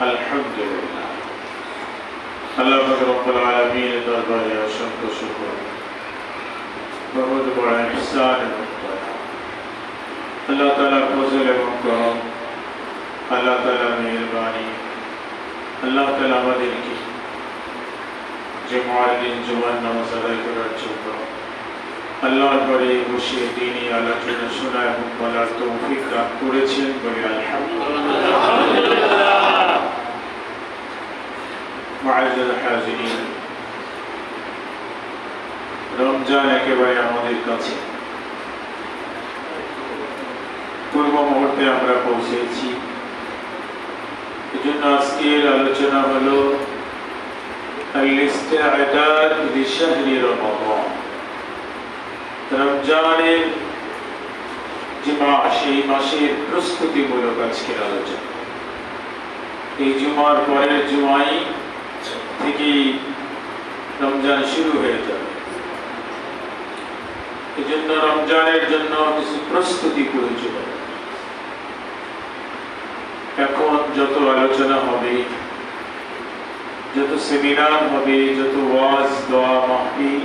আলহামদুলিল্লাহ। আল্লাহ পাক রব্বুল আলামিনের দরবারে অসংখ্য শুকর, বহুত বড় ইহসান এবং দয়া। আল্লাহ তাআলার ফজল এবং করম, আল্লাহ তাআলার মেহেরবানি। আল্লাহ তাআলা আমাদেরকে জুমার দিন জুমার নামাজ আদায় করার জন্য আল্লাহর ঘরে বসে দিনই আলোচনা শোনা এবং বলার তৌফিক দান করেছেন বলে আলহামদুলিল্লাহ। মুআজ্জাল হাজিরিন, রমজান একেবারে আমাদের কাছে, পূর্ব মুহূর্তে আমরা পৌঁছেছি। এজন্য আজকের আলোচনা হলো আল-ইস্তিআদাদ লিশাহরি রমাদান। রমজানের যে মাস, এই মাসের প্রস্তুতিমূলক আজকের আলোচনা। এই জুমার পরের জুমাই থেকে রমজান শুরু হয়ে যাবে। এজন্য রমজানের জন্য কিছু প্রস্তুতি প্রয়োজন। এখন যত আলোচনা হবে, যত সেমিনার হবে, যত ওয়াজ, দোয়া, মাহফিল,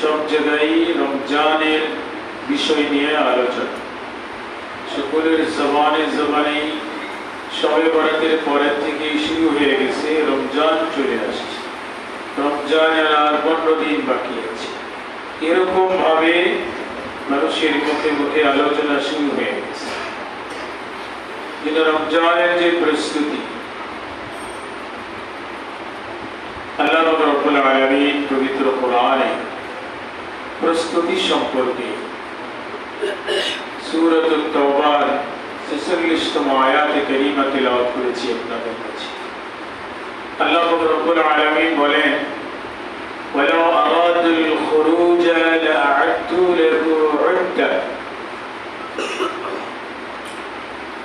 সব জায়গায় রমজানের বিষয় নিয়ে আলোচনা। সকলের জবানে শবে বরাতের পরের থেকেই শুরু হয়ে গেছে, রমজান চলে আসছে, রমজানের আর 15 দিন বাকি আছে। এরকম ভাবে মানুষের মুখে মুখে আলোচনা শুরু হয়ে গেছে। কিন্তু রমজানের যে প্রস্তুতি, আল্লাহ রাব্বুল আলামিন পবিত্র কোরআনে প্রস্তুতি সম্পর্কে সূরাতুত তাওবার 46তম আয়াতে কারীমা তেলাওয়াত করেছি আপনাদের কাছে। আল্লাহ রাব্বুল আলামিন বলেন, ওয়ালাউ আরাদুল খুরুজ লাআ'আদু লাহু 'উদ্দা।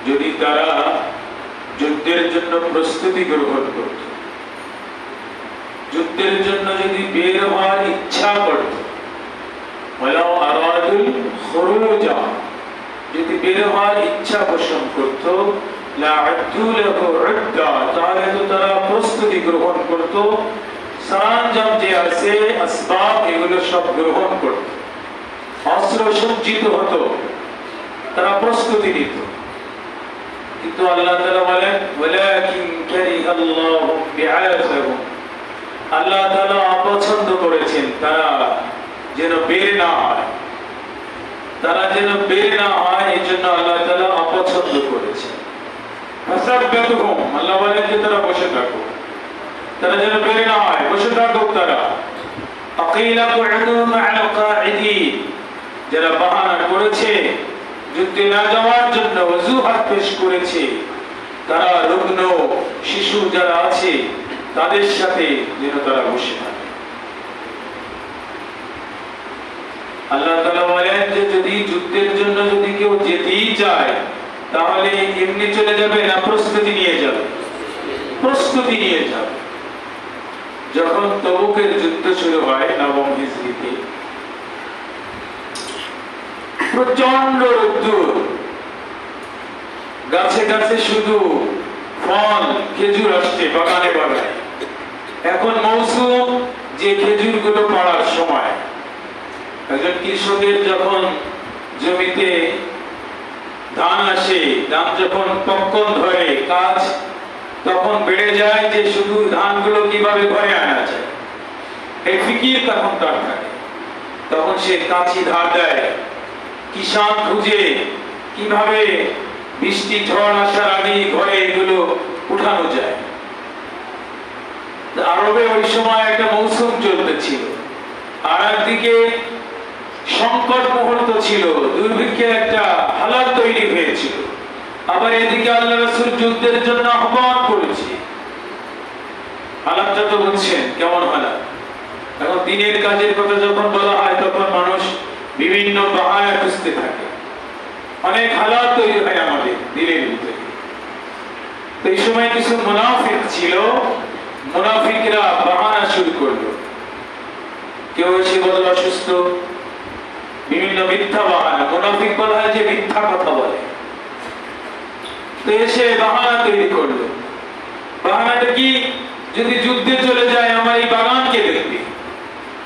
যদি তারা যুদ্ধের জন্য প্রস্তুতি গ্রহণ করত, যুদ্ধের জন্য যদি বের হওয়ার ইচ্ছা করত, ওয়ালাউ আরাদুল খুরুজ, যদি বের হওয়ার ইচ্ছা পোষণ করত, লাআ'আদু লাহু 'উদ্দা, তাহলে তো তারা প্রস্তুতি গ্রহণ করত, সরঞ্জাম যে আছে, আসবাব, এগুলো সব গ্রহণ করত, অস্ত্র সজ্জিত হতো, তারা প্রস্তুতি নিত। কিন্তু আল্লাহ তাআলা বলেন, ওয়ালাকিন কারিহাল্লাহু বিআসাহুম, আল্লাহ তাআলা অপছন্দ করেছেন তারা যেন বের না হয়, তারা যেন বের না হয়, এই জন্য আল্লাহ তাআলা অপছন্দ করেছেন। ফাসাব্বাতুহুম, আল্লাহ বলেন যে তারা বসে থাকো, তারা যেন বের না হয়, বসে থাকুক তারা। আকিলা কু'উদু মা'আল কাঈদিন, যারা বাহানা করেছে যুদ্ধে না যাওয়ার জন্য, ওযুহাত পেশ করেছে, তারা রুগ্ন শিশু যারা আছে তাদের সাথে যেন তারা বসে থাকে। আল্লাহ তাআলা বলেন যে যদি যুদ্ধের জন্য যদি কেউ যেতেই চায়, তাহলে এমনি চলে যাবে না, প্রস্তুতি নিয়ে যাবে, প্রস্তুতি নিয়ে যাবে। যখন তবুকের যুদ্ধ শুরু হয় 9ম হিজরিতে, প্রচন্ড রোদ্দুর, গাছে গাছে শুধু ফল, খেজুর আসছে বাগানে বাগানে। এখন মৌসুম, যে খেজুর গুলো পাড়ার সময়। একজন কৃষকের যখন জমিতে ধান আসে, ধান যখন পক্কন ধরে কাজ, তখন বেড়ে যায় যে শুধু ধানগুলো কিভাবে ঘরে আনা যায়, এই ফিকির তখন তার থাকে। তখন সে কাঁচি ধার দেয়, কিষান খুঁজে কিভাবে বৃষ্টি ঝড় আসার আগে ঘরে এগুলো উঠানো যায়। আরবে ওই সময় একটা মৌসুম চলতেছিল, আর একদিকে সংকট মুহূর্ত ছিল, দুর্ভিক্ষের একটা হালাত তৈরি হয়েছিল। আবার এদিকে আল্লাহ রাসূল যুদ্ধের জন্য আহ্বান করেছে। হালাতটা তো বুঝছেন কেমন হালাত। এখন দিনের কাজের কথা যখন বলা হয়, তখন মানুষ বিভিন্ন বাহানা খুঁজতে থাকে, অনেক হালাত তৈরি হয় আমাদের দিলের ভিতরে। তো এই সময় কিছু মুনাফিক ছিল, মুনাফিকরা বাহানা শুরু করলো। কেউ এসে বলল অসুস্থ, বিভিন্ন মিথ্যা বাহানা। মুনাফিক বলা হয় যে মিথ্যা কথা বলে। তো এসে বাহানা তৈরি করলো। বাহানাটা কি? যদি যুদ্ধে চলে যায় আমার এই বাগান কে দেখবে,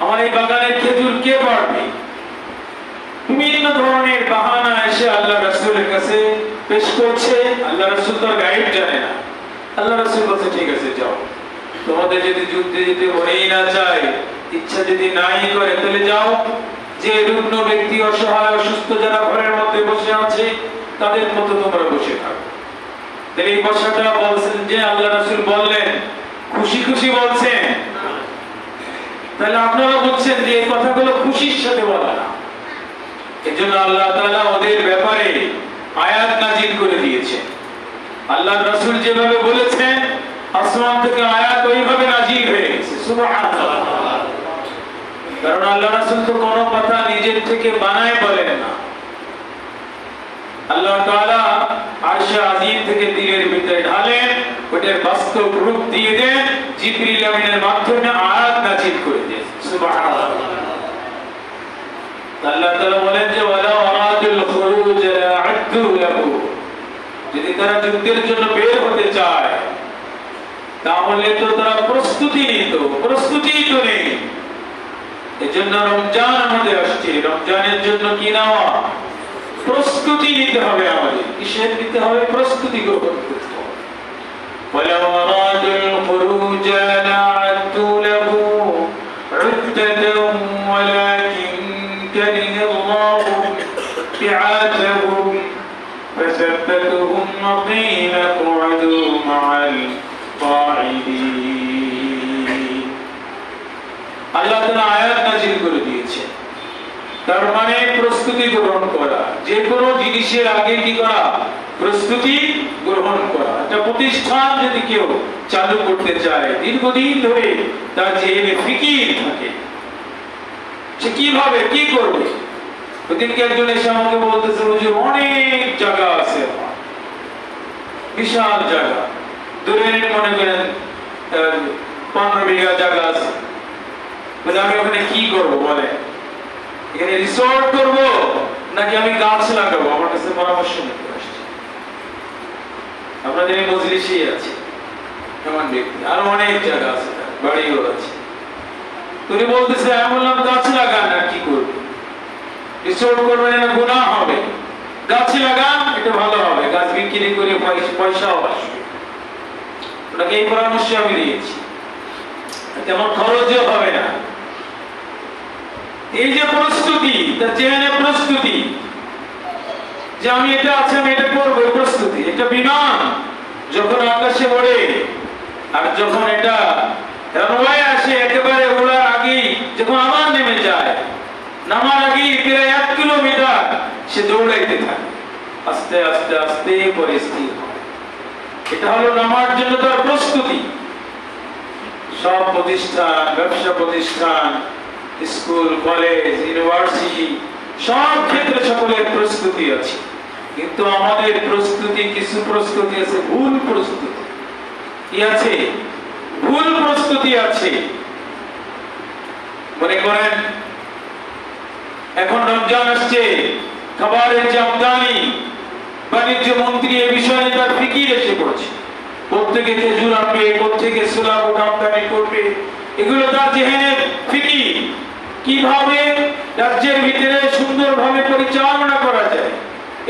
আমার এই বাগানের খেজুর কে পাড়বে? বিভিন্ন ধরনের বাহানা এসে আল্লাহ রাসূলের কাছে পেশ করছে। আল্লাহ রাসূল তো গায়েব জানে না। আল্লাহ রাসূল বলছে ঠিক আছে যাও, তোমাদের যদি যুদ্ধে যেতে মনেই না চায়, ইচ্ছা যদি নাই করে, তাহলে যাও। যে রুগ্ন ব্যক্তি, অসহায় অসুস্থ যারা ঘরের মধ্যে বসে আছে তাদের মতো তোমরা বসে থাকো। তাহলে এই কথাটা বলছেন যে আল্লাহ রাসূল বললেন, খুশি খুশি বলছেন। তাহলে আপনারা বলছেন যে এই কথাগুলো খুশির সাথে বলা না। এজন্য আল্লাহ তাআলা ওদের ব্যাপারে আয়াত নাযিল করে দিয়েছেন। আল্লাহর রাসূল যেভাবে বলেছেন, আসমান থেকে আয়াত ওইভাবে নাযিল হয়ে গেছে। সুবহানাল্লাহ। কারণ আল্লাহ রাসূল তো কোনো কথা নিজের থেকে বানায় বলেন না। আল্লাহ তাআলা আরশে আজিম থেকে দিলের ভিতরে ঢালেন, ওটার বাস্তব রূপ দিয়ে দেন, জিবরিল আমিনের মাধ্যমে আয়াত নাযিল করে দেন। সুবহানাল্লাহ। আল্লাহ তাআলা বলেন যে ওয়ালা আরাদুল খুরুজ লা'আদু লাহু, যদি তারা যুদ্ধের জন্য বের হতে চায় তাহলে তো তারা প্রস্তুতি নিত, প্রস্তুতিই তো নেই। এজন্য রমজান আমাদের আসছে, রমজানের জন্য কি নেওয়া? প্রস্তুতি নিতে হবে আমাদের। কিসের নিতে হবে? প্রস্তুতি গ্রহণ করতে হবে। ওয়ালা আরাদুল খুরুজ লা'আদু লাহু উদ্দাতাম ওয়ালাকিন কারিহাল্লাহু বি'আতহুম فثبتهم وقيل اقعدوا مع القاعدين। আল্লাহ তাআলা আয়াত নাযিল করে দিয়েছেন। তার মানে প্রস্তুতি গ্রহণ করা, যে কোনো জিনিসের আগে কি করা? প্রস্তুতি গ্রহণ করা। একটা প্রতিষ্ঠান যদি কেউ চালু করতে চায়, দীর্ঘদিন ধরে তার জেনে ফিকির থাকে সে কিভাবে কি করবে। ওদিনকে একজন এসে আমাকে বলতেছে, হুজুর অনেক জায়গা আছে, বিশাল জায়গা, দূরে মনে করেন 15 বিঘা জায়গা আছে, বলে আমি ওখানে কি করবো বলে, এখানে রিসোর্ট করব নাকি আমি গাছ লাগাবো? আমার কাছে পরামর্শ নিতে আসছে। আপনাদের এই মজলিসেই আছে এমন ব্যক্তি, আরো অনেক জায়গা আছে, বাড়িও আছে। তুমি বলতেছে, আমি বললাম গাছ লাগান, আর কি করবে? রিসোর্ট করবেন না, গুনাহ হবে। গাছ লাগান, এটা ভালো হবে, গাছ বিক্রি করে পয়সাও আসবে। ওনাকে এই পরামর্শ আমি দিয়েছি, তেমন খরচও হবে না। এই যে প্রস্তুতি, তার জেনে প্রস্তুতি যে আমি এটা আছে, আমি এটা করবো, প্রস্তুতি। এটা বিমান যখন আকাশে ওড়ে আর যখন এটা রানওয়ে আসে, একেবারে ওড়ার আগেই যখন আবার নেমে যায়, নামার আগেই প্রায় 1 কিলোমিটার সে দৌড়াইতে থাকে, আস্তে আস্তে আস্তে পরে স্থির হয়। এটা হলো নামার জন্য তার প্রস্তুতি। সব প্রতিষ্ঠান, ব্যবসা প্রতিষ্ঠান, স্কুল, কলেজ, ইউনিভার্সিটি, সব ক্ষেত্রে সকলের প্রস্তুতি আছে। কিন্তু আমাদের প্রস্তুতি, কিছু প্রস্তুতি আছে ভুল প্রস্তুতি। কি আছে? ভুল প্রস্তুতি আছে। মনে করেন এখন রমজান আসছে, খাবারের যে আমদানি, বাণিজ্য মন্ত্রী এ বিষয়ে তার ফিকির এসে পড়ছে। প্রত্যেকে খেজুর আনবে, প্রত্যেকে সোলা বোট আমদানি করবে, এগুলো তার জেহেনের ফিকির। কিভাবে রাজ্যের ভিতরে সুন্দরভাবে পরিচালনা করা যায়,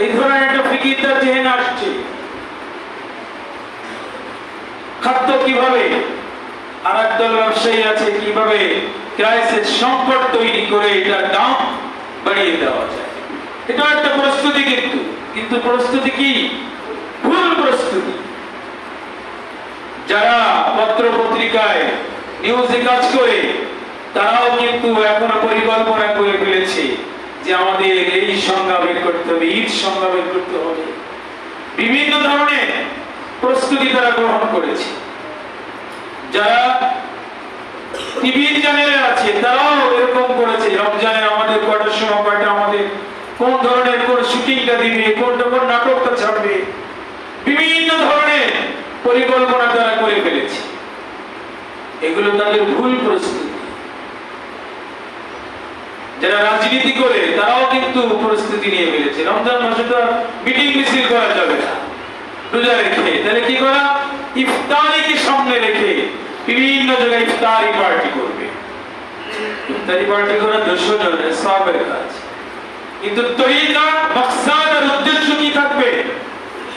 এই ধরনের একটা ফিকির তার জেহেনে আসছে। খাদ্য কিভাবে, আর একদল ব্যবসায়ী আছে কিভাবে ক্রাইসিস, সংকট তৈরি করে এটার দাম বাড়িয়ে দেওয়া যায়। এটা একটা প্রস্তুতি, কিন্তু প্রস্তুতি কি? ভুল প্রস্তুতি। যারা পত্র পত্রিকায় নিউজে কাজ করে তারাও কিন্তু এখনো পরিকল্পনা করে ফেলেছে যে আমাদের এই সংজ্ঞা বের করতে হবে, ঈদ সংজ্ঞা বের করতে হবে। বিভিন্ন ধরনের প্রস্তুতি তারা গ্রহণ করেছে। যারা টিভি চ্যানেলে আছে তারাও এরকম করেছে, রমজানে আমাদের কয়টার সময় কয়টা, আমাদের কোন ধরনের কোন শুটিংটা দিবে, কোন নাটকটা ছাড়বে, বিভিন্ন ধরনের পরিকল্পনা তারা করে ফেলেছে। এগুলো তাদের ভুল প্রস্তুতি। যারা রাজনীতি করে তারাও কিন্তু প্রস্তুতি নিয়ে ফেলেছে। রমজান মাসে তো মিটিং মিছিল করা যাবে না রোজা রেখে, তাহলে কি করা? ইফতারিকে সামনে রেখে বিভিন্ন জায়গায় ইফতারি পার্টি করবে। ইফতারি পার্টি করা দর্শনের সওয়াবের কাজ, কিন্তু তরিকা মাকসাদ আর উদ্দেশ্য কি থাকবে?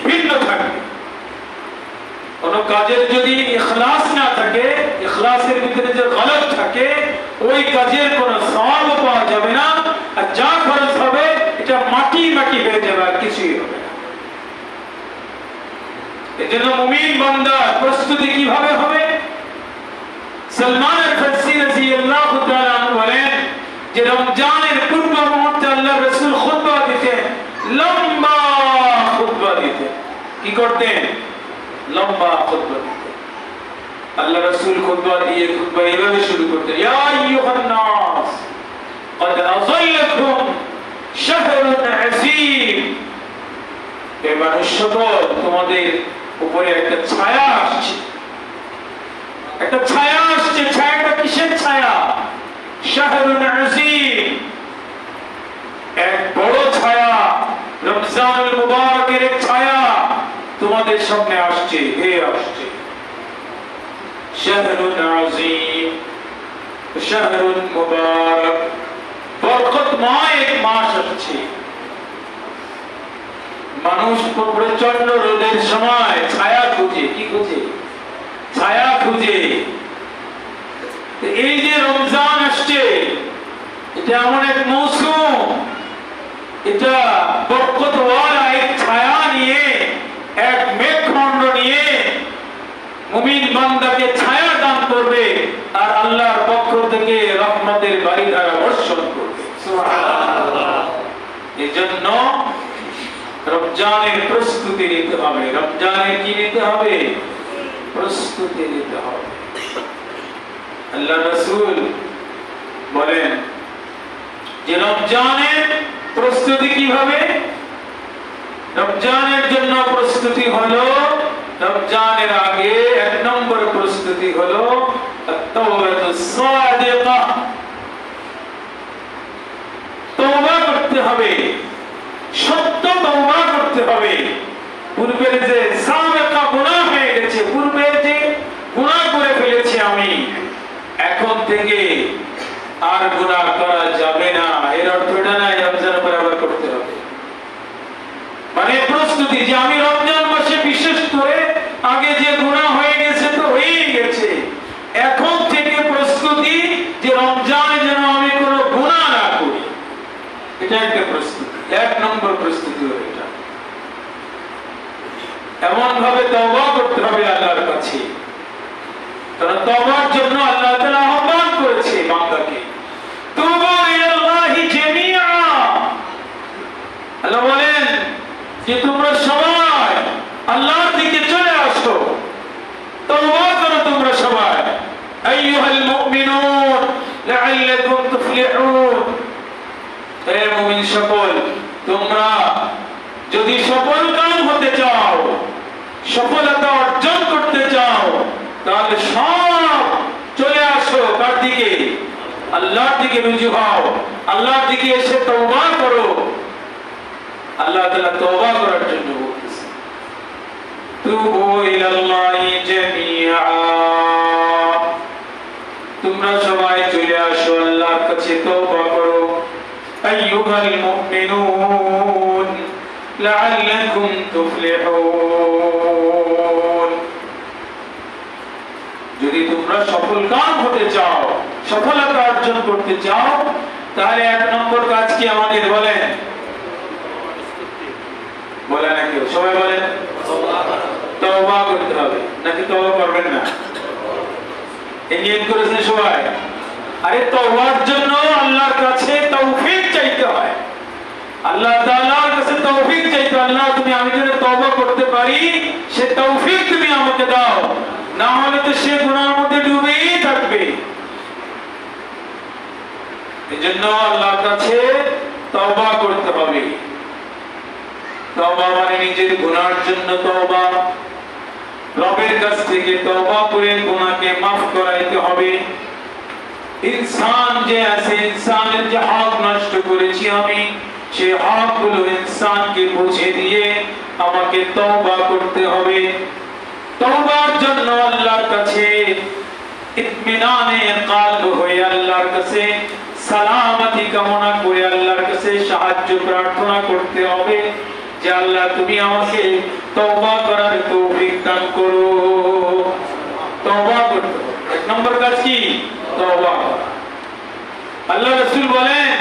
ভিন্ন থাকবে। কোন কাজের যদি ইখলাস না থাকে, ইখলাসের ভিতরে যে গলত থাকে, ওই কাজের কোনো সওয়াব পাওয়া যাবে না, আর যা খরচ হবে এটা মাটি মাটি হয়ে যাবে, আর কিছুই হবে না। এজন্য মুমিন বান্দা প্রস্তুতি কিভাবে হবে? সালমান আল-ফারসি রাদিয়াল্লাহু তাআলা আনহু বলেন যে রমজানের পূর্ব মুহূর্তে আল্লাহর রাসূল খুতবা দিতেন, লম্বা খুতবা দিতেন। কি করতেন? লম্বা খুতবা দিতেন। আল্লাহর রাসূল খুতবা দিয়ে খুতবা এইভাবে শুরু করতেন, ইয়া আইয়ুহান নাস قد أظلكم شهر عظيم। হে মানুষ সকল, তোমাদের উপরে একটা ছায়া আসছে, একটা ছায়া আসছে। ছায়াটা কিসের ছায়া? শাহরুন আযীম, এক বড় ছায়া, রমজানুল মুবারকের এক ছায়া তোমাদের সামনে আসছে, হে আসছে। শাহরুন আযীম, শাহরুন মুবারক, বরকতময় এক মাস আসছে। মানুষ প্রচন্ড রোদের সময় ছায়া খুঁজে, কি খুঁজে? ছায়া খুঁজে। এই যে রমজান আসছে, এটা এমন এক মৌসুম, এটা বরকতওয়ালা এক ছায়া নিয়ে, এক মেঘখণ্ড নিয়ে মুমিন বান্দাকে ছায়া দান করবে, আর আল্লাহর পক্ষ থেকে রহমতের বারিধারা বর্ষণ করবে। সুবহানাল্লাহ। এজন্য রমজানের প্রস্তুতি নিতে হবে। রমজানের কি নিতে হবে? প্রস্তুতি নিতে হবে। আল্লাহ রাসূল বলেন যে রমজানের প্রস্তুতি কিভাবে? রমজানের জন্য প্রস্তুতি হলো, রমজানের আগে এক নম্বর প্রস্তুতি হলো আত-তাওবাতুস সাদিকা। তওবা করতে হবে, সত্য তওবা করতে হবে। পূর্বের যে সাবেকা গুনাহ হয়ে গেছে, পূর্বের যে গুনাহ করে ফেলেছি আমি, এখন থেকে আর গুনাহ করা যাবে না। এর অর্থ এটা না রমজান পরে আবার করতে হবে। মানে প্রস্তুতি যে আমি রমজান মাসে বিশেষ করে আগে যে গুনাহ হয়ে গেছে তো হয়েই গেছে, এখন থেকে প্রস্তুতি যে রমজানে যেন আমি কোনো গুনাহ না করি। এটা একটা প্রস্তুতি, এক নম্বর প্রস্তুতি হলো এটা। এমন ভাবে তওবা করতে হবে আল্লাহর কাছে, কারণ তওবার জন্য আল্লাহ তাআলা আহ্বান করেছে বান্দাকে, তুবু ইলাল্লাহি জামিআ। আল্লাহ বলেন যে তোমরা সবাই আল্লাহর দিকে চলে আসো, তওবা করো তোমরা সবাই। আইয়ুহাল মুমিনুন লাআল্লাকুম তুফলিহুন। হে মুমিন সকল, তোমরা যদি সফল কাম হতে চাও, সফলতা অর্জন করতে চাও, তাহলে সব চলে আসো কার দিকে? আল্লাহর দিকে রুজু হও, আল্লাহর দিকে এসে তওবা করো। আল্লাহ তাআলা তওবা করার জন্য বলতেছে, তুবু ইলাল্লাহি জামিআ। তোমরা সবাই চলে আসো আল্লাহর কাছে, তওবা করো। আইয়ুহাল মুমিনুন লাআল্লাকুম তুফলিহুন। যদি তোমরা সফল কাম হতে চাও, সফলতা অর্জন করতে চাও, তাহলে এক নম্বর কাজ কি আমাদের বলেন? বলে না কেউ? সবাই বলেন তওবা করতে হবে। নাকি তওবা করবেন না? এই নিয়ত করেছেন সবাই? আরে তওবার জন্য আল্লাহর কাছে তৌফিক চাইতে হয়। আল্লাহ তাআলার কাছে তৌফিক চাইতে, আল্লাহ তুমি আমি যেন তওবা করতে পারি সে তৌফিক তুমি আমাকে দাও, না হলে তো সে গুনাহের মধ্যে ডুবেই থাকবে। এজন্য আল্লাহর কাছে তওবা করতে হবে। তওবা মানে নিজের গুনাহের জন্য তওবা, রবের কাছ থেকে তওবা করে গুনাহকে maaf করাইতে হবে। ইনসান যে আছে, ইনসানের যে হক নষ্ট করেছি আমি, সে হকগুলো ইনসানকে বুঝিয়ে দিয়ে আমাকে তওবা করতে হবে। তওবার জন্য আল্লাহর কাছে ইতমিনানে কলব হয়ে আল্লাহর কাছে সালামতি কামনা করে আল্লাহর কাছে সাহায্য প্রার্থনা করতে হবে যে আল্লাহ তুমি আমাকে তওবা করার তৌফিক দান করো। তওবা করতে হবে। এক নম্বর কাজ কি? তওবা। আল্লাহ রাসূল বলেন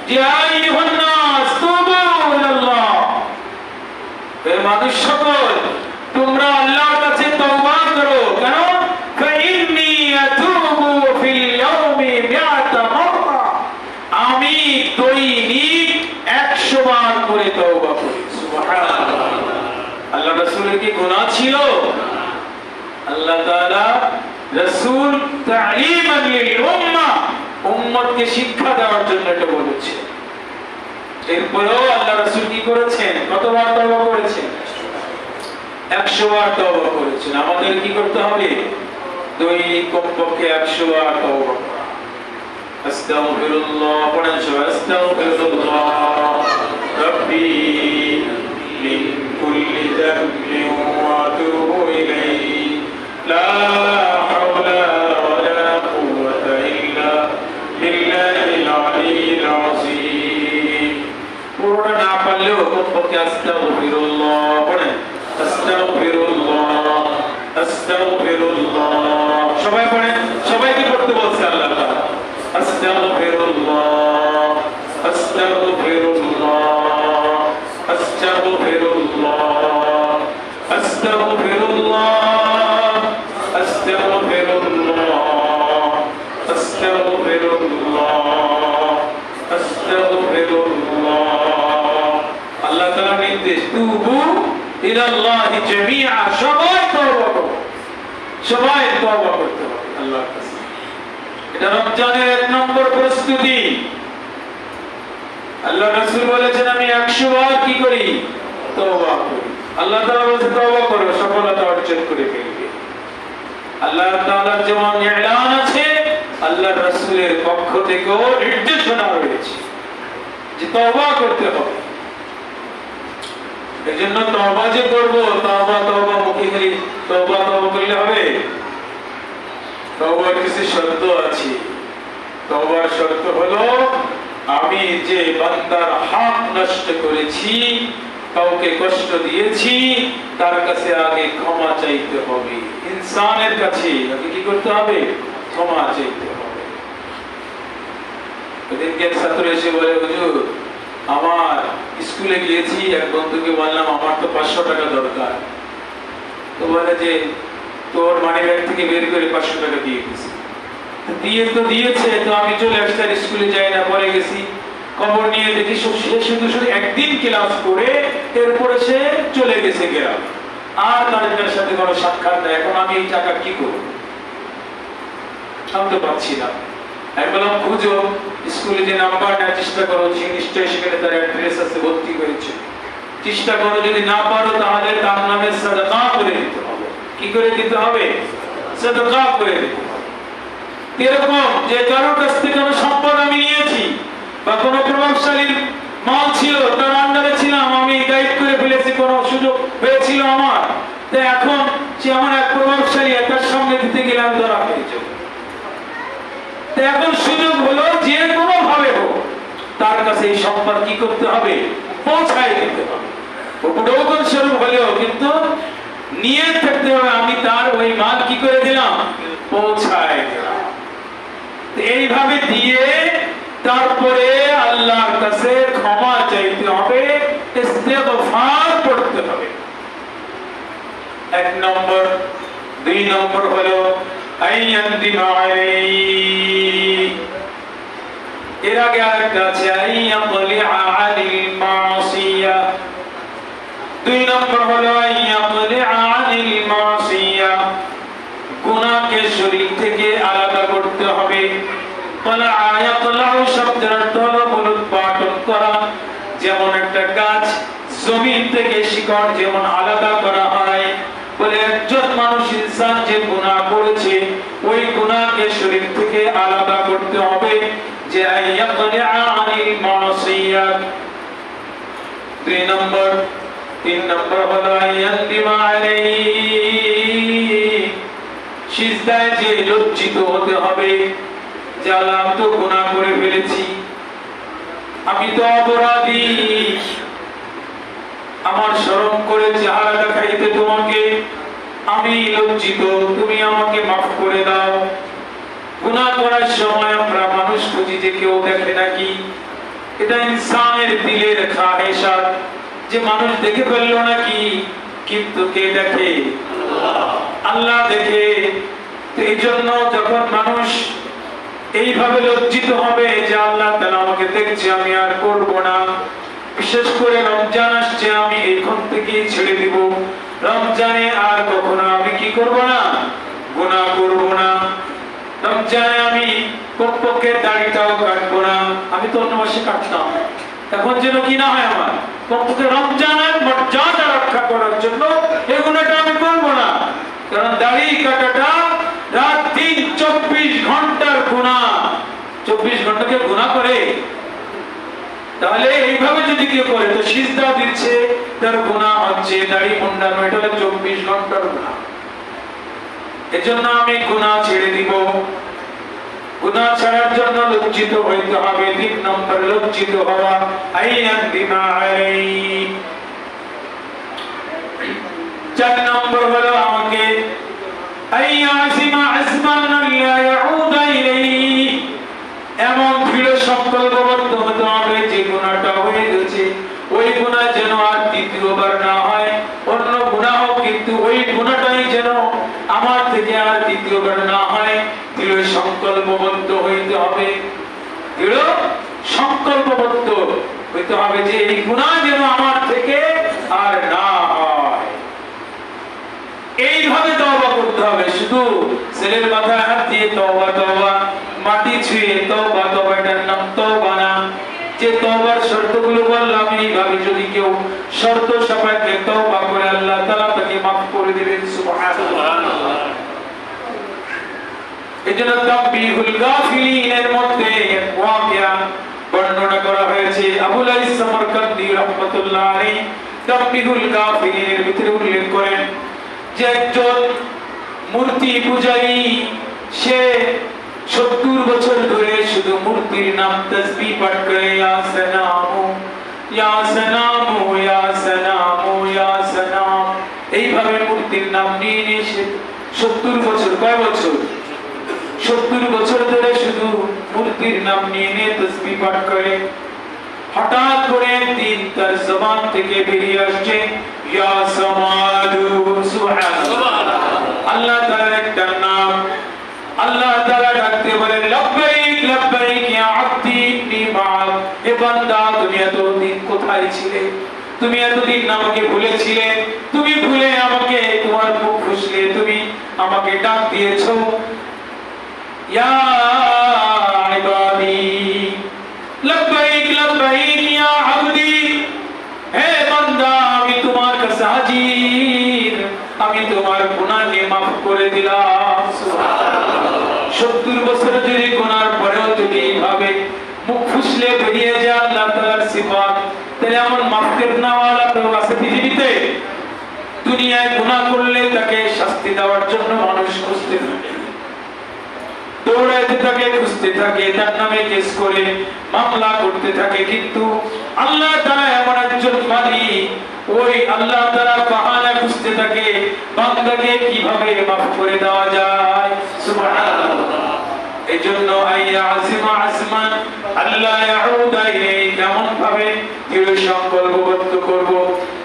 যে আইয়ুহান নাস তুবু ইলাল্লাহ, হে মানুষ সকল তোমরা আল্লাহর কাছে তওবা করো। কেন? ফাইন্নী আতুবু ফিল ইয়াউমি মিআতা মাররা, আমি দৈনিক 100 বার করে তওবা করি। সুবহানাল্লাহ। আল্লাহ রাসূলের কি গুনাহ ছিল? আল্লাহ তাআলা রাসূল তা'লিমান লিল উম্মাহ, উম্মতকে শিক্ষা দেওয়ার জন্য এটা বলেছে। এরপরেও আল্লাহ রাসূল কি করেছেন? কতবার তওবা করেছেন? 100 বার তওবা করেছেন। আমাদের কি করতে হবে? দৈনিক কমপক্ষে 100 বার তওবা করা। আস্তাগফিরুল্লাহ, পড়েন সবাই আস্তাগফিরুল্লাহ রাব্বি মিন কুল্লি যামবিন ওয়া আতুবু ইলাইহি লা হাওলা ওয়ালা কুওয়াতা ইল্লা বিল্লাহিল আলিয়্যিল আযীম। পুরোটা না পারলেও কমপক্ষে আস্তাগফিরুল্লাহ পড়েন। আস্তাগফিরুল্লাহ আস্তাগফিরুল্লাহ, সবাই পড়েন। সবাইকে পড়তে বলছে আল্লাহ তাআলা। আস্তাগফিরুল্লাহ আস্তাগফিরুল্লাহ আস্তাগফিরুল্লাহ আস্তাগফিরুল্লাহ আস্তাগফিরুল্লাহ আস্তাগফিরুল্লাহ আস্তাগফিরুল্লাহ। আল্লাহ তাআলা নির্দেশ, তুবু ইলাল্লাহি জামিআ, সবাই তওবা করো, সবাই তওবা করতে হবে আল্লাহর কাছে। এটা রমজানের 1 নম্বর প্রস্তুতি। আল্লাহ রাসূল বলেছেন আমি 100 বার কি করি? তওবা করি। আল্লাহ তাআলা বলেছেন তওবা করো, সফলতা অর্জন করে ফেলবে। আল্লাহ তাআলার যেমন ইলান আছে, আল্লাহর রাসূলের পক্ষ থেকেও নির্দেশনা রয়েছে যে তওবা করতে হবে। এজন্য তওবা যে করব, তওবা মুখে খালি তওবা করলে হবে? তওবার কিছু শর্ত আছে। তওবার শর্ত হলো আমি যে বান্দার হক নষ্ট করেছি, কাউকে কষ্ট দিয়েছি, তার কাছে আগে ক্ষমা চাইতে হবে। ইনসানের কাছে আগে কি করতে হবে? ক্ষমা চাইতে হবে। ওদিনকে এক ছাত্র এসে বলে, হুজুর আমার স্কুলে গিয়েছি, এক বন্ধুকে বললাম আমার তো 500 টাকা দরকার। তো বলে যে তোর মানি ব্যাগ থেকে বের করে 500 টাকা দিয়ে দিয়েছে। দিয়েছে, তো আমি চলে আসছি, স্কুলে যাই না, পরে গেছি, খবর নিয়ে দেখি শুধু একদিন ক্লাস করে এরপরে সে চলে গেছে গ্রামে, আর তাদের সাথে কোনো সাক্ষাৎ নেই। এখন আমি এই টাকা কি করবো? আমি তো পাচ্ছি না। আমি বললাম খুঁজো, স্কুলে যে নাম্বার নেওয়ার চেষ্টা করো, নিশ্চয়ই সেখানে তার অ্যাড্রেস আছে, ভর্তি করেছে। চেষ্টা করো, যদি না পারো তাহলে তার নামে সাদাকা করে দিতে হবে। কি করে দিতে হবে? সাদাকা করে দিতে হবে। এরকম যে কারোর কাছ থেকে কোনো সম্পদ আমি নিয়েছি বা কোনো প্রভাবশালীর মাল ছিল, তার আন্ডারে ছিলাম, আমি গাইড করে ফেলেছি, কোনো সুযোগ হয়েছিল আমার, তো এখন সে আমার এক প্রভাবশালী, তার সামনে দিতে গেলাম ধরা হয়েছে। এখন সুযোগ হলো যে কোনো ভাবে হোক তার কাছে এই সম্পদ কি করতে হবে? পৌঁছায় দিতে হবে। উপঢৌকন স্বরূপ হলেও কিন্তু নিয়ে থাকতে হবে আমি তার ওই মাল কি করে দিলাম? পৌঁছায় দিলাম। এইভাবে দিয়ে তারপরে আল্লাহর কাছে ক্ষমা চাইতে হবে, ইস্তেগফার পড়তে হবে। 1 নম্বর। 2 নম্বর হলো এর আগে আরেকটা আছে, 2 নম্বর হলো গুনাহকে শরীর থেকে আলাদা করতে হবে। শব্দের অর্থ হলো মূলোৎপাটন করা। যেমন একটা গাছ জমিন থেকে শিকড় যেমন আলাদা করা হয়, বলে একজন মানুষ ইনসান যে গুনাহ করেছে ওই গুনাহকে শরীর থেকে আলাদা করতে হবে, যে আনিল মাসিয়াত। 3 নম্বর হলো সিজদায় যে লজ্জিত হতে হবে যে আল্লাহ আমি তো গুনাহ করে ফেলেছি, আমি তো অপরাধী, আমার শরম করে চেহারা দেখাইতে তোমাকে আমি লজ্জিত, তুমি আমাকে মাফ করে দাও। গুনাহ করার সময় আমরা মানুষ খুঁজি যে কেউ দেখে নাকি, এটা ইনসানের দিলের খাহেশাত যে মানুষ দেখে ফেললো নাকি, কিন্তু কে দেখে? আল্লাহ দেখে। তো এই জন্য যখন মানুষ এইভাবে লজ্জিত হবে যে আল্লাহ তাআলা আমাকে দেখছে, আমি আর করব না, বিশেষ করে রমজান আসছে, আমি এখন থেকেই ছেড়ে দিব, রমজানে আর কখনো আমি কি করব না, গুনাহ করব না। রমজানে আমি কমপক্ষে দাড়িটাও কাটবো না, আমি তো অন্য মাসে কাটতাম, এখন যেন কি না হয় আমার কমপক্ষে রমজানের মর্যাদা রক্ষা করার জন্য এই গুনাহটা আমি করব না। কারণ দাড়ি কাটাটা রাত দিন 24 ঘন্টার গুনাহ, 24 ঘন্টাকে গুনাহ করে। তাহলে এইভাবে যদি কেউ করে তো সিজদা দিচ্ছে তার গুনাহ হচ্ছে, দাড়ি মুন্ডানো এটা হলো 24 ঘন্টার গুনাহ। এজন্য আমি গুনাহ ছেড়ে দিব। গুনাহ ছাড়ার জন্য লজ্জিত হইতে হবে। 3 নম্বর লজ্জিত হওয়া, আইয়ান বিমা আলাই। 4 নম্বর হলো আমাকে আইয়াসিমা আসমান লা ইয়াউদা ইলাইহি, এমন দৃঢ় সংকল্পবদ্ধ হতে হবে যে গুনাহটা হয়ে গেছে ওই গুনাহ যেন আর দ্বিতীয়বার না হয়। অন্য গুনাহ হোক কিন্তু ওই গুনাহটাই যেন আমার থেকে আর দ্বিতীয়বার না হয়। দৃঢ় সংকল্পবদ্ধ হইতে হবে, দৃঢ় সংকল্পবদ্ধ হইতে হবে যে এই গুনাহ যেন আমার থেকে আর না হয়। এইভাবে তওবা করতে হবে। শুধু ছেলের মাথায় হাত দিয়ে তওবা তওবা, মাটি ছুঁয়ে তওবা তওবা, এটার নাম তওবা না। যে তওবার শর্তগুলো বললাম এইভাবে যদি কেউ শর্ত সাপেক্ষে তওবা করে আল্লাহ তাআলা তাকে মাফ করে দিবেন। সুবহানাল্লাহ। এজন্য তাকবীহুল গাফিলিনের মধ্যে এক ওয়াকিয়া বর্ণনা করা হয়েছে। আবুল আইস সামারকান্দি রাহমাতুল্লাহ আলাইহি তাকবীহুল গাফিলিনের ভিতরে উল্লেখ করেন যে একজন মূর্তি পূজারী, সে 70 বছর ধরে শুধু মূর্তির নাম তাসবিহ পাঠ করে, ইয়া সালামু ইয়া সালামু ইয়া সালামু ইয়া সালাম, এইভাবে মূর্তির নাম নিয়ে নিয়ে সে 70 বছর, কয় বছর? 70 বছর ধরে শুধু মূর্তির নাম নিয়ে নিয়ে তাসবিহ পাঠ করে। হঠাৎ করে একদিন তার জবান থেকে বেরিয়ে আসছে ইয়া সামাদু। সুবহানাল্লাহ। আল্লাহ তাআলার একটা নাম। আল্লাহ তাআলা ডাকতে বলেন লাব্বাইক লাব্বাইক ইয়া আবদি ইন্নী মা'আক। হে বান্দা, তুমি এতদিন কোথায় ছিলে? তুমি এতদিন আমাকে ভুলেছিলে, তুমি ভুলে আমাকে তোমার মুখ ফুসলে তুমি আমাকে ডাক দিয়েছো। ইয়া ইবাদি লাব্বাইক লাব্বাইক ইয়া আবদি, হে বান্দা আমি তোমার কাছে হাজির, আমি তোমার গুনাহকে maaf করে দিলাম। সুবহানাল্লাহ। 70 বছর ধরে গুনার পরেও যদি এইভাবে মুখ ফুসলে বেরিয়ে যায় আল্লাহ তাআলার সিফাত, তাহলে আমার maaf করনেওয়ালা তো আছে পৃথিবীতে? দুনিয়ায় গুনাহ করলে তাকে শাস্তি দেওয়ার জন্য মানুষ খুঁজতে থাকে, দৌড়াইতে থাকে, খুঁজতে থাকে, তার নামে কেস করে মামলা করতে থাকে। কিন্তু আল্লাহ তাআলা এমন একজন মালিক, ওই আল্লাহ তাআলা বাহানা খুঁজতে থাকে বান্দাকে কিভাবে মাফ করে দেওয়া যায়। সুবহানাল্লাহ। এজন্য আইয়া আসিমা আসমান আল্লাহ ইয়াউদা ইলাইহি, কেমন ভাবে দৃঢ় সংকল্পবদ্ধ করব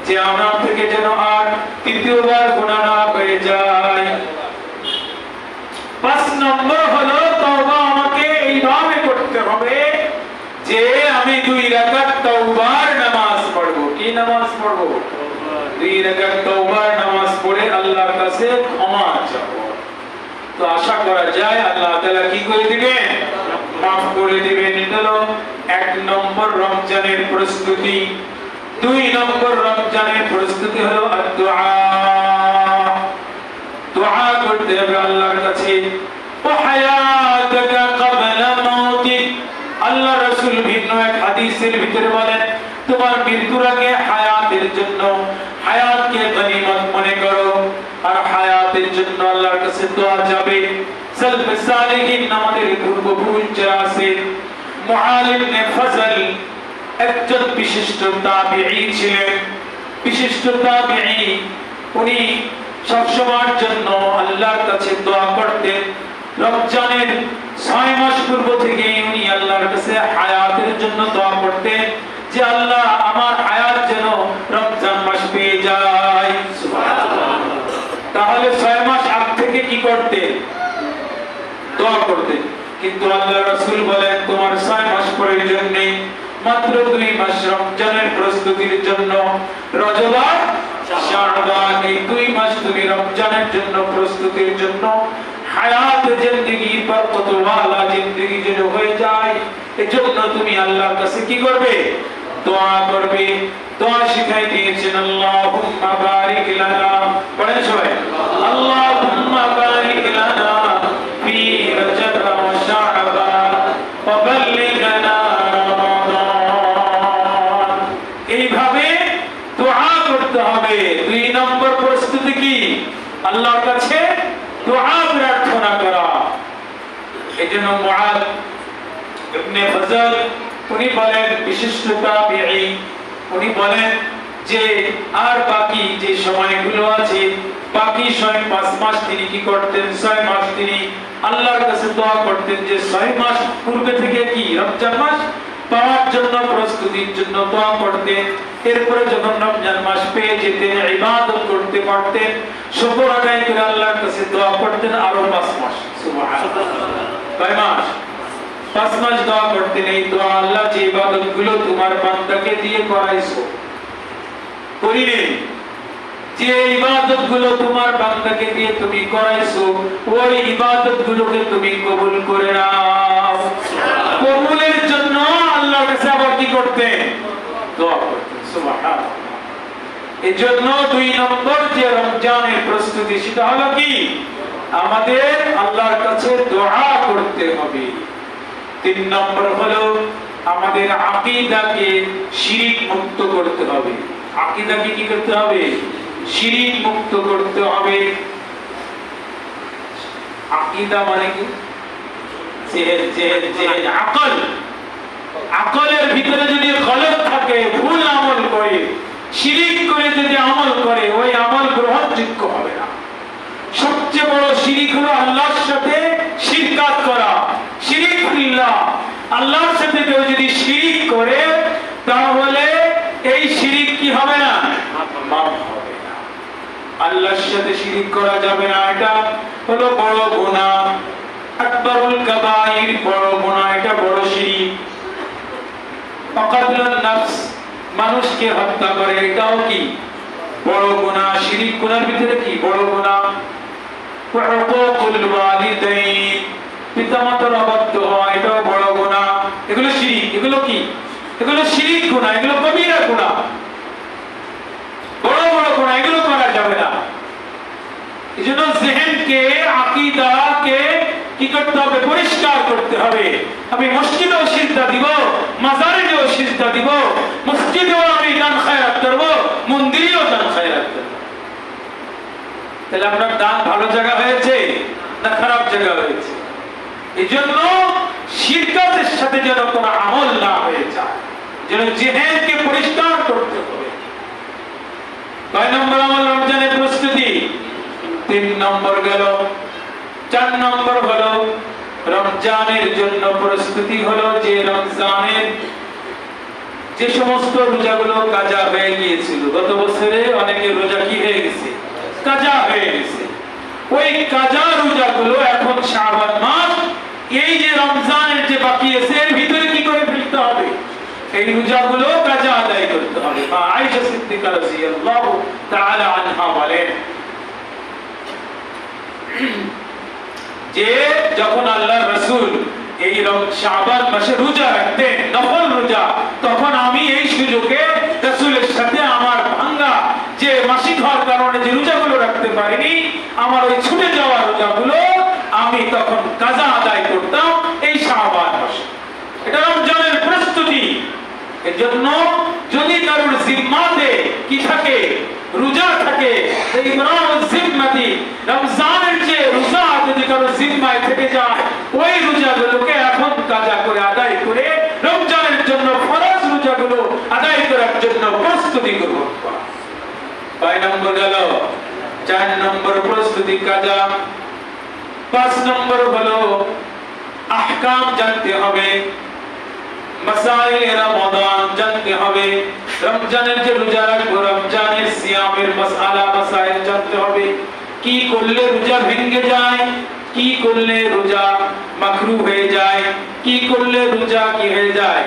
যে আমার থেকে যেন আর তৃতীয়বার গুনাহ না হয়ে যায়। 5 নম্বর হলো তওবা আমাকে এইভাবে করতে হবে যে আমি 2 রাকাত তওবার নামাজ পড়ব। কি নামাজ পড়ব? 2 রাকাত তওবার নামাজ পড়ে আল্লাহর কাছে ক্ষমা চাইব। তো আশা করা যায় আল্লাহ তাআলা কি করে দিবেন? maaf করে দিবেন। এটা হলো 1 নম্বর রমজানের প্রস্তুতি। 2 নম্বর রমজানের প্রস্তুতি হলো দুআ। দোয়া করতে হবে আল্লাহর কাছে। ও হায়াতাকা ক্বাবলা মাউতিক, আল্লাহ রাসূল ভিন্ন এক হাদিসের ভিতরে বলেন তোমার মৃত্যুর আগে হায়াতের জন্য হায়াতকে গনিমত মনে করো, আর হায়াতের জন্য আল্লাহর কাছে দোয়া যাবে। সালফে সালেহিন আমাদের পূর্বপুরুষ যারা আছে, মুআল ইবনে ফাজল একজন বিশিষ্ট তাবিঈ ছিলেন, বিশিষ্ট তাবিঈ। উনি সবসময়ের জন্য আল্লাহর কাছে দোয়া করতেন। রমজানের 6 মাস পূর্ব থেকে উনি আল্লাহর কাছে হায়াতের জন্য দোয়া করতেন যে আল্লাহ আমার হায়াত যেন রমজান মাস পেয়ে যায়। সুবহানাল্লাহ। তাহলে 6 মাস আগ থেকে কি করতেন? দোয়া করতেন। কিন্তু আল্লাহ রাসূল বলেন তোমার 6 মাস প্রয়োজন নেই, মাত্র 2 মাস রমজানের প্রস্তুতির জন্য। রজব আর শাবান, এই 2 মাস তুমি রমজানের জন্য প্রস্তুতির জন্য হায়াত জিন্দেগি বরকতওয়ালা জিন্দেগি যেন হয়ে যায়, এজন্য তুমি আল্লাহর কাছে কি করবে? দোয়া করবে। দোয়া শিখাই দিয়েছেন আল্লাহুম্মা বারিক লানা, পড়েন সবাই, আল্লাহুম্মা বারিক লানা ফি রজব ওয়া শাবান ওয়া বাল্লিগনা রমাদান। এইভাবে দোয়া করতে হবে। 2 নম্বর প্রস্তুতি কি? আল্লাহর কাছে দোয়া প্রার্থনা করা। এজন্য মুআদ ইবনে ফাজল উনি বলেন, বিশিষ্ট তাবিঈ, উনি বলেন যে আর বাকি যে সময়গুলো আছে, বাকি 5 মাস তিনি কি করতেন? 6 মাস তিনি আল্লাহর কাছে দোয়া করতেন যে 6 মাস পূর্বে থেকে কি রমজান মাস পাওয়ার জন্য প্রস্তুতির জন্য দোয়া করতেন। এরপরে যখন রমজান মাস পেয়ে যেতেন, ইবাদত করতে পারতেন, শুকর আদায় করে আল্লাহর কাছে দোয়া করতেন আরো 5 মাস। সুবহানাল্লাহ। কয় মাস? 5 মাস দোয়া করতেন। এই দোয়া আল্লাহ যে ইবাদতগুলো তোমার বান্দাকে দিয়ে করাইছো, করিনি, যে ইবাদতগুলো তোমার বান্দাকে দিয়ে তুমি করাইছো, ওই ইবাদতগুলোকে তুমি কবুল করে নাও। কবুলের জন্য আল্লাহর কাছে আবার কি করতেন? দোয়া করতেন। সুবহানাল্লাহ। এজন্য 2 নম্বর যে রমজানের প্রস্তুতি, সেটা হলো কি? আমাদের আল্লাহর কাছে দোয়া করতে হবে। 3 নম্বর হলো আমাদের আকীদাকে শিরক মুক্ত করতে হবে। আকীদাকে কি করতে হবে? শিরক মুক্ত করতে হবে। আকীদা মানে কি? আকল। আকলের ভিতরে যদি গলত থাকে, ভুল আমল করে, শিরক করে যদি আমল করে, ওই আমল গ্রহণযোগ্য হবে না। সবচেয়ে বড় শিরক হলো আল্লাহর সাথে শিরকাত করা। শিরক বিল্লাহ, আল্লাহর সাথে কেউ যদি শিরক করে তাহলে এই শিরক কি হবে না? মাফ হবে না। আল্লাহর সাথে শিরক করা যাবে না। এটা হলো বড় গুনাহ, আকবারুল কাবাইর, বড় গুনাহ, এটা বড় শিরক। ফাকাতুন নাফস, মানুষকে হত্যা করে, এটাও কি? বড় গুনাহ। শিরক গুনার ভিতরে কি? বড় গুনাহ। হুকুকুল ওয়ালিদাইন, পিতামাতার অবাধ্য হওয়া, এটাও বড় গুনাহ। এগুলো শিরক। এগুলো কি? এগুলো শিরক গুনাহ, এগুলো কবিরা গুনাহ, বড় বড় গুনাহ, এগুলো করা যাবে না। এজন্য জেহেনকে, আকীদাকে কি করতে হবে? পরিষ্কার করতে হবে। আমি মসজিদেও সিজদা দিব, মাজারেও সিজদা দিব, মসজিদেও আমি দান খায়রাত করব, মন্দিরেও দান খায়রাত করব। তাহলে আপনার দান ভালো জায়গা হয়েছে না খারাপ জায়গা হয়েছে? এজন্য শিরকাতের সাথে যেন কোনো আমল না হয়ে যায়, যেন জিহ্বাকে পরিষ্কার করতে হবে। 9 নম্বর আমল রমজানের প্রস্তুতি। 3 নম্বর গেল। 4 নম্বর হলো রমজানের জন্য প্রস্তুতি হলো যে রমজানের যে সমস্ত রোজাগুলো কাজা হয়ে গিয়েছিল, গত বছরে অনেকে রোজা কি হয়ে গেছে? কাজা হয়ে গেছে। ওই কাজা রোজাগুলো এখন শাবান মাস, এই যে রমজানের যে বাকি আছে এর ভিতরে কি করে ফেলতে হবে? এই রোজাগুলো কাজা আদায় করতে হবে। আয়েশা সিদ্দিকা রাদিয়াল্লাহু তাআলা আনহা বলেন যে যখন আল্লাহর রাসূল এই শাবান মাসে রোজা রাখতেন, নফল রোজা, তখন আমি এই সুযোগে রাসূলের সাথে আমার ভাঙ্গা যে মাসিক হওয়ার কারণে যে রোজাগুলো রাখতে পারিনি, আমার ওই ছুটে যাওয়া রোজাগুলো আমি তখন কাজা আদায় করতাম এই শাবান মাসে। এটা রমজানের প্রস্তুতি। এজন্য যদি কারোর জিম্মাতে কি থাকে? রোজা থাকে, ইমরান জিম্মাতি, রমজানের যে রোজা কারো জিম্মায় থেকে যায়, ওই রোজাগুলোকে এখন কাজা করে আদায় করে রমজানের জন্য ফরজ রোজাগুলো আদায় করার জন্য প্রস্তুতি গ্রহণ করা। 5 নম্বর গেল। 4 নম্বর প্রস্তুতি কাজা। 5 নম্বর হলো আহকাম জানতে হবে, মাসাইল রমাদান জানতে হবে। রমজানের যে রোজা রাখবো, রমজানের সিয়ামের মাসআলা মাসাইল জানতে হবে। কি করলে রোজা ভেঙে যায়, কি করলে রোজা মাকরুহ হয়ে যায়, কি করলে রোজা কি হয়ে যায়,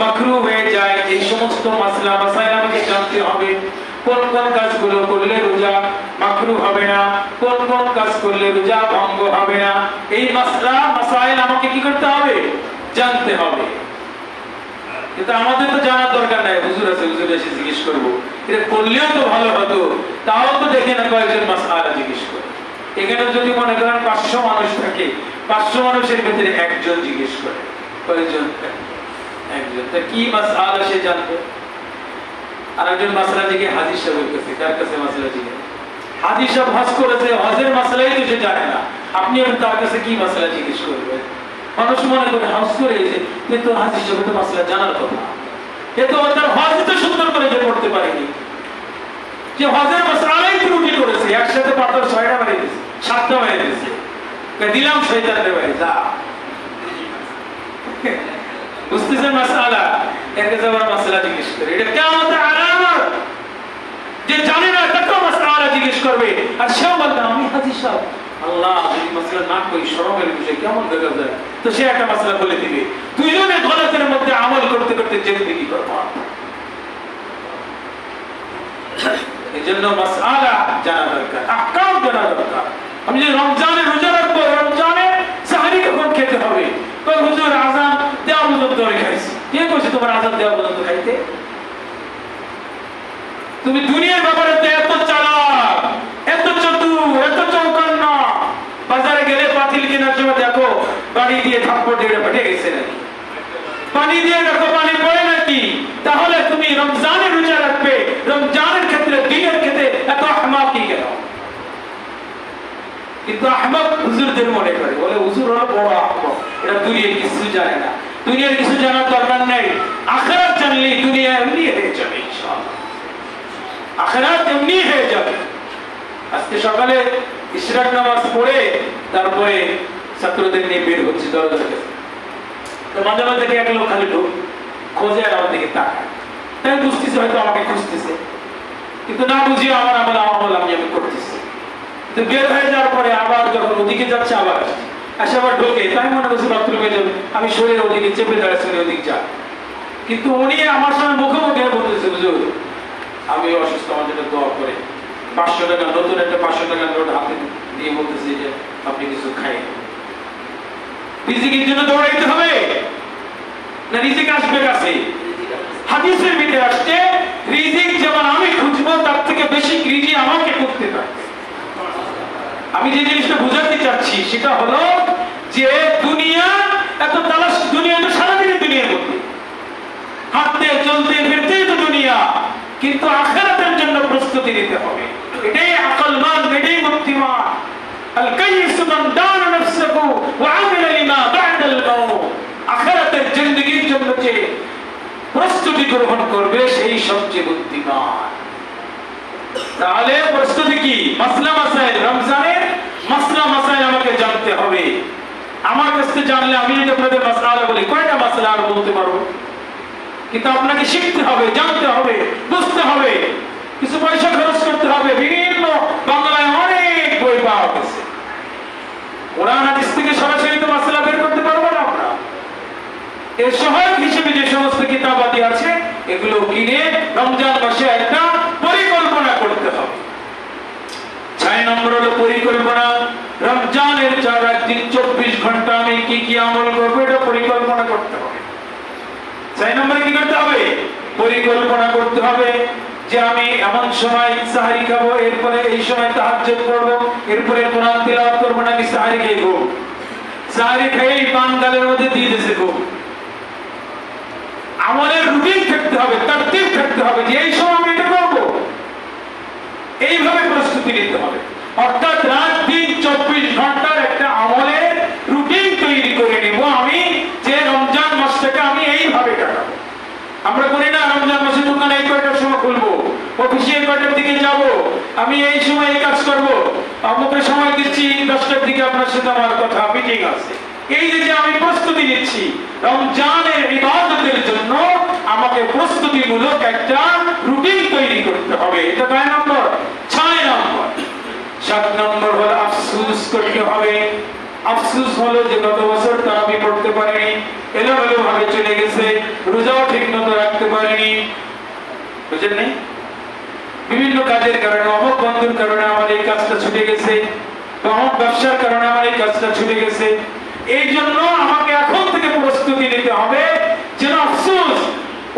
মাকরুহ হয়ে যায়। এই সমস্ত মাসলা মাসাইল আমাকে জানতে হবে। কোন কোন কাজগুলো করলে রোজা মাকরুহ হবে না, কোন কোন কাজ করলে রোজা ভঙ্গ হবে না, এই মাসলা মাসাইল আমাকে কি করতে হবে, জানতে হবে। কিন্তু আমাদের তো জানার দরকার নাই, হুজুর আছে, হুজুর এসে জিজ্ঞেস করবো, এটা করলেও তো ভালো হতো। তাও তো দেখে না কয়েকজন মাসআলা জিজ্ঞেস করে। এখানে যদি মনে করেন 500 মানুষ থাকে, 500 মানুষের ভিতরে একজন জিজ্ঞেস করে, কয়েকজন? একজন। তা কি মাসআলা সে জানবে? আর একজন মাসআলা জিজ্ঞেস হাজী সাহেবের কাছে, কার কাছে মাসআলা জিজ্ঞেস? হাজী সাহেব হজ করেছে, হজের মাসআলাই তো সে জানে না, আপনি তার কাছে কি মাসআলা জিজ্ঞেস করবেন? মানুষ মনে করে হজ করে এসে কিন্তু হাজী সাহেব তো মাসআলা জানার কথা, এ তো তার হজ তো সুন্দর করে যে করতে পারেনি, যে হজের মাসআলাই ত্রুটি করেছে, একসাথে পাথর 6টা মারি দিয়েছে, 7টা মারি দিয়েছে, দিলাম শয়তানের ভাই যা। বুঝতেছেন মাসআলা? এর কাছে আবার মাসআলা জিজ্ঞেস করে, এটা কিয়ামতের আলামত। যে জানে না তাকেও মাসআলা জিজ্ঞেস করবে, আর সেও বলবে আমি হাজী সাহেব, আল্লাহ যদি মাসআলা না কই শরমের বিষয় কেমন দেখা যায়, তো সে একটা মাসআলা বলে দিবে। দুইজনে গলতের মধ্যে আমল করতে করতে জিন্দেগি বরবাদ। এজন্য মাসআলা জানা দরকার, আহকাম জানা দরকার। আমি যে রমজানে রোজা রাখবো, রমজানে সাহরি কখন খেতে হবে, কই হুজুর আযান দেওয়া পর্যন্ত ধরে খাইছি। কে কইছে তোমার আযান দেওয়া পর্যন্ত খাইতে? তুমি দুনিয়ার ব্যাপারে এত চালাক, এত চতুর, এত চৌকান্না, বাজারে গেলে পাতিল কেনার সময় দেখো বাড়ি দিয়ে থাপ্পড় দিয়ে ফেটে গেছে নাকি, পানি দিয়ে দেখো পানি পড়ে নাকি। তাহলে তুমি রমজানে রোজা রাখবে, রমজানের ক্ষেত্রে দিনের ক্ষেত্রে এত আহমাকি কেন? কিন্তু আহমদ হুজুরদের মনে করে, বলে হুজুর হলো বড় আহমদ, এটা দুনিয়ার কিছু জানে না। দুনিয়ার কিছু জানার দরকার নেই, আখিরাত জানলেই দুনিয়া এমনি হয়ে যাবে ইনশাআল্লাহ, আখিরাত এমনি হয়ে যাবে। আজকে সকালে ইশরাক নামাজ পড়ে তারপরে ছাত্রদের নিয়ে বের হচ্ছে দরজার কাছে, তো মাঝে মাঝে দেখে এক লোক খালি ঢোক খোঁজে আর আমার দিকে তাকায়। তাই বুঝতেছে হয়তো আমাকে খুঁজতেছে, কিন্তু না বুঝিয়ে আমার আমল আমি করতেছি। তো বের হয়ে যাওয়ার পরে আবার যখন ওদিকে যাচ্ছে আবার আসে, আবার ঢোকে, তাই মনে করছে বাথরুমে যাবে, আমি শরীর ওদিকে চেপে দাঁড়াচ্ছি ওদিক যা। কিন্তু উনি আমার সঙ্গে মুখোমুখি বলতেছে, হুজুর আমি অসুস্থ, আমার জন্য দোয়া করে। 500 টাকা নতুন একটা 500 টাকা নোট হাতে দিয়ে বলতেছে যে আপনি কিছু খাই। রিজিকের জন্য দৌড়াইতে হবে না রিজিক আসবে কাছে? হাদিসের ভিতরে আসছে রিজিক যেমন আমি খুঁজবো তার থেকে বেশি রিজিক আমাকে খুঁজতে হবে। আমি যে জিনিসটা বোঝাতে চাচ্ছি সেটা হলো যে দুনিয়া এত তালাশ, দুনিয়া তো সারাদিনই দুনিয়ার মধ্যে হাঁটতে চলতে ফিরতেই তো দুনিয়া, কিন্তু আখিরাতের জন্য প্রস্তুতি নিতে হবে। এটাই আকলমান, এটাই বুদ্ধিমান। আল কাইয়িস মান দানা নাফসাহু ওয়া আমিলা লিমা বা'দাল মাউত। আখিরাতের জিন্দেগির জন্য যে প্রস্তুতি গ্রহণ করবে সেই সবচেয়ে বুদ্ধিমান। তাহলে প্রস্তুতি কি? মাসলা মাসাইল, রমজানের মাসলা মাসাইল আমাকে জানতে হবে। আমার কাছে জানলে আমি যদি আপনাদের মাসআলা বলি, কয়টা মাসলা আর বলতে পারবো? কিন্তু আপনাকে শিখতে হবে, জানতে হবে, বুঝতে হবে, কিছু পয়সা খরচ করতে হবে। বিভিন্ন বাংলায় অনেক বই পাওয়া গেছে, কোরআন হাদিস থেকে সরাসরি তো মাসলা বের করতে পারবো না আমরা। এর সহায়ক হিসেবে যে সমস্ত কিতাবাদি আছে এগুলো কিনে রমজান মাসে একটা পরিকল্পনা করতে হবে। 6 নম্বর হলো পরিকল্পনা। রমজানের 4 দিন 24 ঘন্টা আমি কি কি আমল করবো এটা পরিকল্পনা করতে হবে। 6 নম্বরে কি করতে হবে? পরিকল্পনা করতে হবে যে আমি এমন সময় সাহরি খাবো, এরপরে এই সময় তাহাজ্জুদ পড়বো, এরপরে কোরআন তিলাওয়াত করবো, নাকি সাহরি খেয়ে গো, সাহরি খেয়ে পান গালের মধ্যে দিয়ে দিয়েছে গো। আমলের রুটিন থাকতে হবে, তারতিব থাকতে হবে যে এই সময় আমি এটা করবো, এইভাবে প্রস্তুতি নিতে হবে। অর্থাৎ রাত দিন 24 ঘন্টার একটা অফিসে কটার দিকে যাব, আমি এই সময় এই কাজ করব, আমাকে সময় দিচ্ছি 10টার দিকে আপনার সাথে আমার কথা মিটিং আছে। এই যে আমি প্রস্তুতি নিচ্ছি রমজানের ইবাদতের জন্য, আমাকে প্রস্তুতিমূলক একটা রুটিন তৈরি করতে হবে। এটা 9 নম্বর। 6 নম্বর 7 নম্বর হলো আফসোস করতে হবে। আফসোস হলো যে গত বছর তারাবি পড়তে পারিনি, এলোমেলো ভাবে চলে গেছে, রোজাও ঠিক মতো রাখতে পারিনি, বুঝলেন নাই? বিভিন্ন কাজের কারণে, অমুক বন্ধুর কারণে আমার এই কাজটা ছুটে গেছে, অমুক ব্যবসার কারণে আমার এই কাজটা ছুটে গেছে। এই জন্য আমাকে এখন থেকে প্রস্তুতি নিতে হবে যেন আফসোস,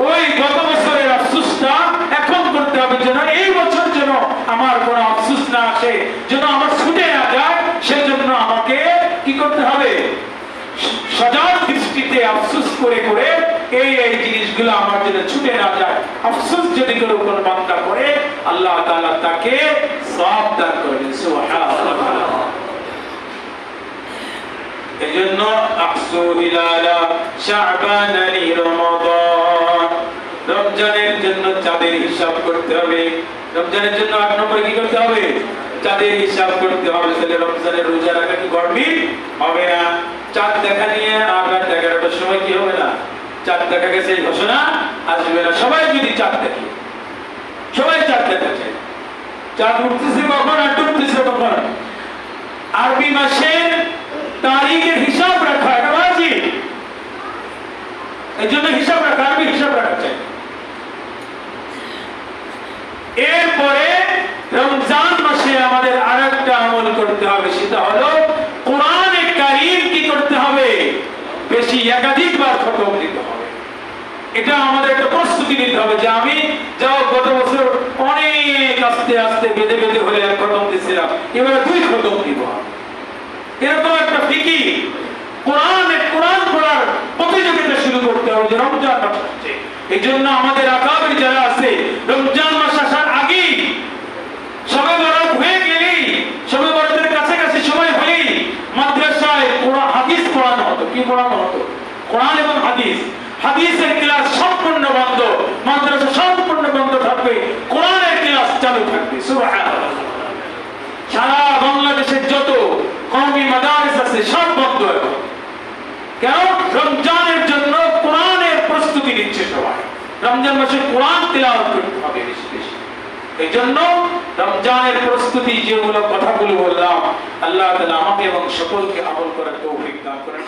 ওই গত বছরের আফসোসটা এখন করতে হবে, যেন এই বছর যেন আমার কোনো আফসোস না আসে, যেন আমার ছুটে না যায়। সেজন্য আমাকে কি করতে হবে? সজাগ দৃষ্টিতে আফসোস করে করে এই এই জিনিসগুলো আমার জন্য ছুটে না যায়। আফসোস যদি কোনো বান্দা করে, আল্লাহ তাআলা তাকে সওয়াব দান করবেন। সুবহানাল্লাহ। এজন্য আকসু হিলালা শাবান লি রমাদান, রমজানের জন্য চাঁদের হিসাব করতে হবে। রমজানের জন্য 8 নম্বরে কি করতে হবে? চাঁদের হিসাব করতে হবে। তাহলে রমজানের রোজা রাখা কি গর্বিত হবে না? চাঁদ দেখা নিয়ে রাত 11টার সময় কি হবে না? চাঁদ দেখা গেছে এই ঘোষণা আসবে না। সবাই যদি চাঁদ দেখে, সবাই চাঁদ দেখাচ্ছে, চাঁদ উঠতেছে কখন আর ডুবতেছে কখন, আরবি মাসের তারিখের হিসাব রাখা এটা ওয়াজিব। এই জন্য হিসাব রাখা, আরবি হিসাব রাখা চাই। এরপরে রমজান মাসে আমাদের আরেকটা আমল করতে হবে, সেটা হলো কোরআনে কারীম কি করতে হবে? বেশি, একাধিকবার খতম দিতে হবে। এটা আমাদের একটা প্রস্তুতি নিতে হবে যে আমি যাও গত বছর অনেক আস্তে আস্তে বেঁধে বেঁধে হলে 1 খতম দিয়েছিলাম, এবারে 2 খতম দিব। এরকম একটা ফিকি কোরআন পড়ার প্রতিযোগিতা শুরু করতে হবে যে রমজান মাস আসছে। এই জন্য আমাদের আকাবের যারা আছে, রমজান মাস আসার আগেই, শবে বরাত হয়ে গেলেই, শবে বরাতের কাছাকাছি সময় হলেই মাদ্রাসায় হাদিস পড়ানো হতো। কি পড়ানো হতো? কোরআন এবং হাদিস। হাদিসের ক্লাস সম্পূর্ণ বন্ধ, মাদ্রাসা সম্পূর্ণ বন্ধ থাকবে, কোরআনের ক্লাস চালু থাকবে। সুবহানাল্লাহ। সারা বাংলাদেশের যত কওমি মাদারিস আছে সব বন্ধ হবে। কেন? রমজানের জন্য কোরআনের প্রস্তুতি নিচ্ছে সবাই। রমজান মাসে কোরআন তিলাওয়াত করতে হবে বেশি বেশি। এই জন্য রমজানের প্রস্তুতি যেগুলো কথাগুলো বললাম, আল্লাহ তাআলা আমাকে এবং সকলকে আমল করার তৌফিক দান করেন।